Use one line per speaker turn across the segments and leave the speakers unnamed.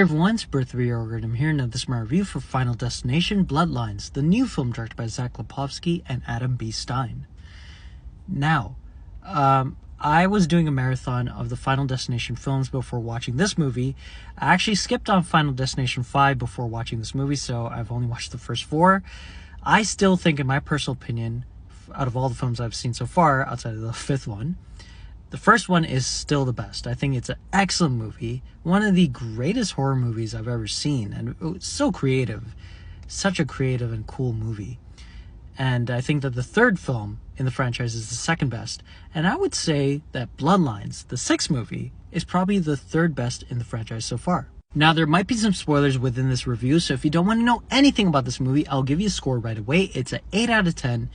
Hey everyone, it's Birth3 and I'm here, and this is my review for Final Destination Bloodlines, the new film directed by Zach Lipovsky and Adam B. Stein. Now, I was doing a marathon of the Final Destination films before watching this movie. I actually skipped on Final Destination 5 before watching this movie, so I've only watched the first 4. I still think, in my personal opinion, out of all the films I've seen so far, outside of the 5th one, the first one is still the best. I think it's an excellent movie. One of the greatest horror movies I've ever seen. And it's so creative. Such a creative and cool movie. And I think that the third film in the franchise is the second best. And I would say that Bloodlines, the 6th movie, is probably the third best in the franchise so far. Now, there might be some spoilers within this review, so if you don't want to know anything about this movie, I'll give you a score right away. It's an 8 out of 10.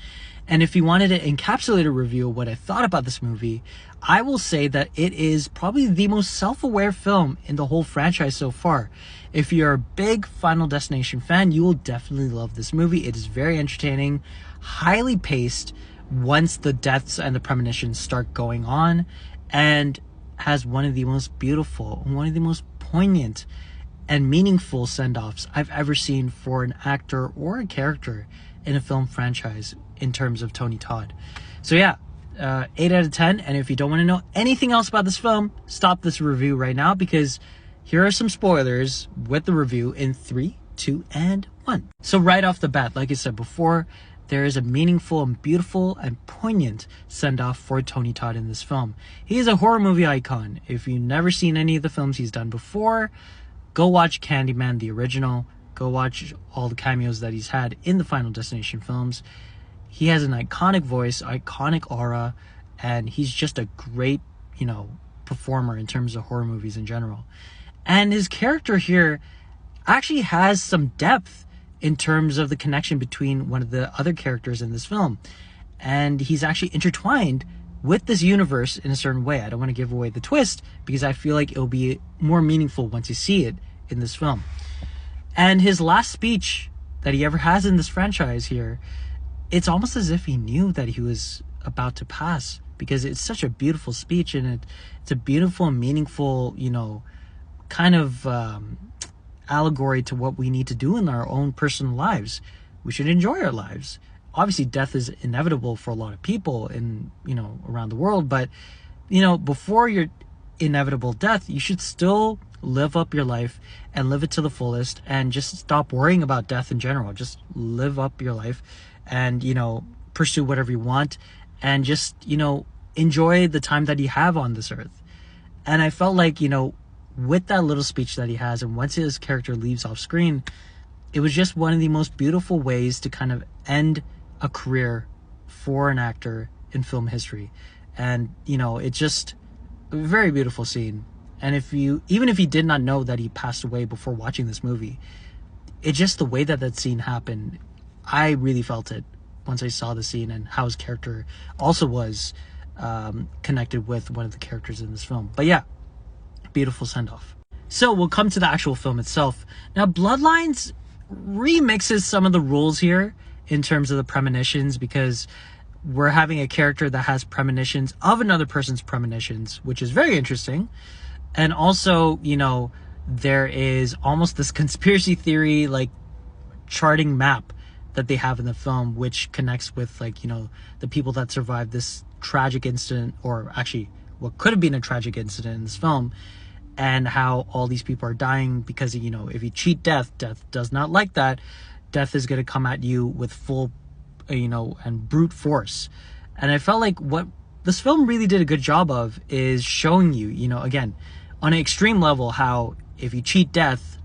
And if you wanted to encapsulate a review of what I thought about this movie, I will say that it is probably the most self-aware film in the whole franchise so far. If you're a big Final Destination fan, you will definitely love this movie. It is very entertaining, highly paced once the deaths and the premonitions start going on, and has one of the most beautiful, one of the most poignant and meaningful send-offs I've ever seen for an actor or a character in a film franchise in terms of Tony Todd. So yeah, 8 out of 10. And if you don't want to know anything else about this film, stop this review right now, because here are some spoilers with the review in 3, 2, and 1. So right off the bat, like I said before, there is a meaningful and beautiful and poignant send-off for Tony Todd in this film. He is a horror movie icon. If you've never seen any of the films he's done before, go watch Candyman, the original. Go watch all the cameos that he's had in the Final Destination films. He has an iconic voice, iconic aura, and he's just a great, performer in terms of horror movies in general. And his character here actually has some depth in terms of the connection between one of the other characters in this film. And he's actually intertwined with this universe in a certain way. I don't want to give away the twist, because I feel like it'll be more meaningful once you see it in this film. And his last speech that he ever has in this franchise here, it's almost as if he knew that he was about to pass, because it's such a beautiful speech, and it's a beautiful and meaningful, kind of allegory to what we need to do in our own personal lives. We should enjoy our lives. Obviously, death is inevitable for a lot of people around the world, but, before your inevitable death, you should still live up your life and live it to the fullest, and just stop worrying about death in general. Just live up your life and, pursue whatever you want, and just, enjoy the time that you have on this earth. And I felt like, with that little speech that he has, and once his character leaves off screen, it was just one of the most beautiful ways to kind of end a career for an actor in film history. And, it's just a very beautiful scene. And even if you did not know that he passed away before watching this movie, it's just the way that scene happened. I really felt it once I saw the scene, and how his character also was connected with one of the characters in this film. But yeah, beautiful send-off. So we'll come to the actual film itself. Now, Bloodlines remixes some of the rules here in terms of the premonitions, because we're having a character that has premonitions of another person's premonitions, which is very interesting. And also, there is almost this conspiracy theory, charting map that they have in the film, which connects with, the people that survived this tragic incident, or actually what could have been a tragic incident in this film, and how all these people are dying because, if you cheat death does not like that. Death is going to come at you with full, and brute force. And I felt like what this film really did a good job of is showing you, again, on an extreme level, how if you cheat death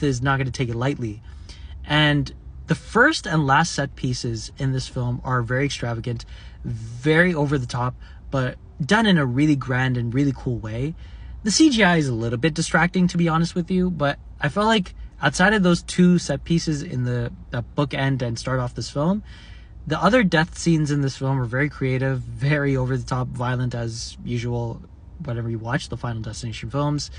is not going to take it lightly. And the first and last set pieces in this film are very extravagant, very over the top, but done in a really grand and really cool way. The CGI is a little bit distracting, to be honest with you, but I felt like outside of those 2 set pieces in the bookend and start off this film, the other death scenes in this film are very creative, very over the top, violent as usual whenever you watch the Final Destination films.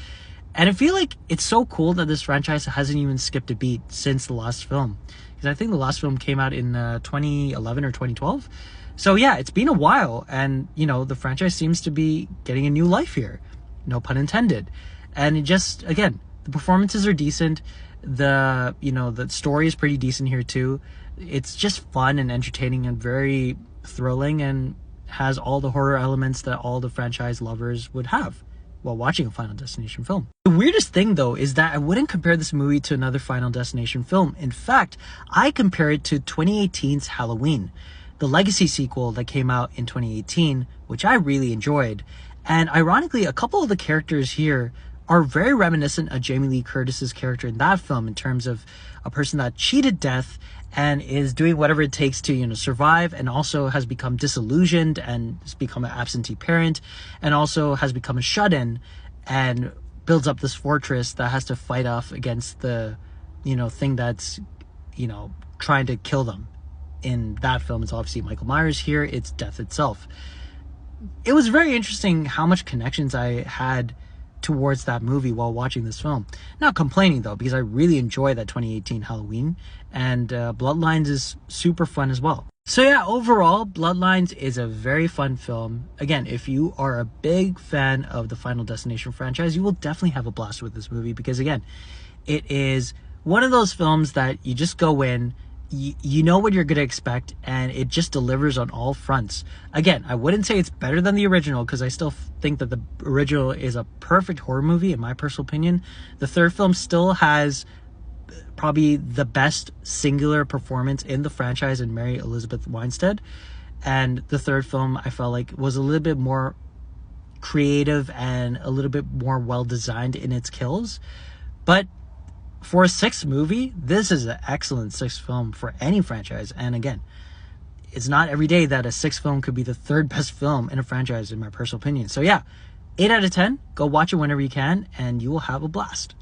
And I feel like it's so cool that this franchise hasn't even skipped a beat since the last film, because I think the last film came out in 2011 or 2012. So yeah, it's been a while, and the franchise seems to be getting a new life here, no pun intended. And it just, again, The performances are decent. The story is pretty decent here too. It's just fun and entertaining and very thrilling, and has all the horror elements that all the franchise lovers would have while watching a Final Destination film. The weirdest thing though is that I wouldn't compare this movie to another Final Destination film. In fact, I compare it to 2018's Halloween, the Legacy sequel that came out in 2018, which I really enjoyed. And ironically, a couple of the characters here are very reminiscent of Jamie Lee Curtis's character in that film, in terms of a person that cheated death and is doing whatever it takes to, survive, and also has become disillusioned and has become an absentee parent, and also has become a shut-in and builds up this fortress that has to fight off against the, thing that's, trying to kill them. In that film, it's obviously Michael Myers. Here, it's death itself. It was very interesting how much connections I had towards that movie while watching this film. Not complaining though, because I really enjoy that 2018 Halloween, and Bloodlines is super fun as well. So yeah, overall, Bloodlines is a very fun film. Again, if you are a big fan of the Final Destination franchise, you will definitely have a blast with this movie, because again, it is one of those films that you just go in, you know what you're going to expect, and it just delivers on all fronts. Again, I wouldn't say it's better than the original, because I still think that the original is a perfect horror movie, in my personal opinion. The third film still has probably the best singular performance in the franchise in Mary Elizabeth Winstead. And the third film, I felt like, was a little bit more creative and a little bit more well-designed in its kills. But for a sixth movie, this is an excellent sixth film for any franchise. And again, it's not every day that a sixth film could be the third best film in a franchise, in my personal opinion. So yeah, 8 out of 10. Go watch it whenever you can, and you will have a blast.